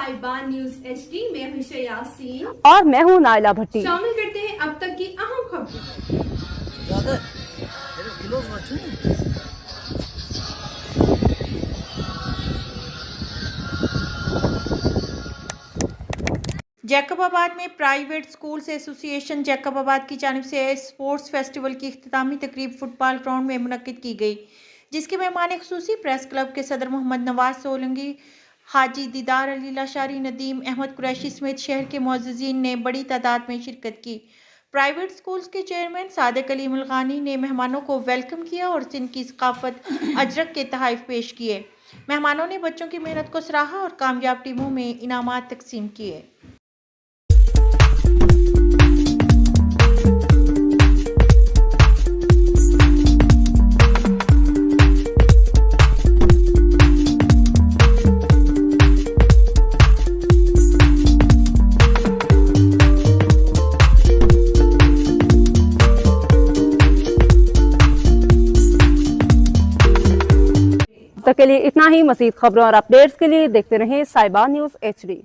साहिबान news HD में हूं यासीन और मैं हूं नाइला भट्टी। शामिल करते हैं अब तक की अहम खबरें। जैकबाबाद में प्राइवेट स्कूल्स एसोसिएशन जैकबाबाद की जानिब से स्पोर्ट्स फेस्टिवल की इख्तितामी तकरीब फुटबॉल ग्राउंड में मुनक्किद की गई, जिसके मेहमान खुसूसी प्रेस क्लब के सदर मोहम्मद नवाज सोलंकी, हाजी दीदार अली लाशारी, नदीम अहमद कुरैशी समेत शहर के मुअज़्ज़िज़ीन ने बड़ी तादाद में शिरकत की। प्राइवेट स्कूल्स के चेयरमैन सादिक अली मुल्गानी ने मेहमानों को वेलकम किया और सिंध की सकाफत अजरक के तोहफ़े पेश किए। मेहमानों ने बच्चों की मेहनत को सराहा और कामयाब टीमों में इनामात तकसीम किए। तक के लिए इतना ही। मज़ीद खबरों और अपडेट्स के लिए देखते रहें साहिबान न्यूज़ HD।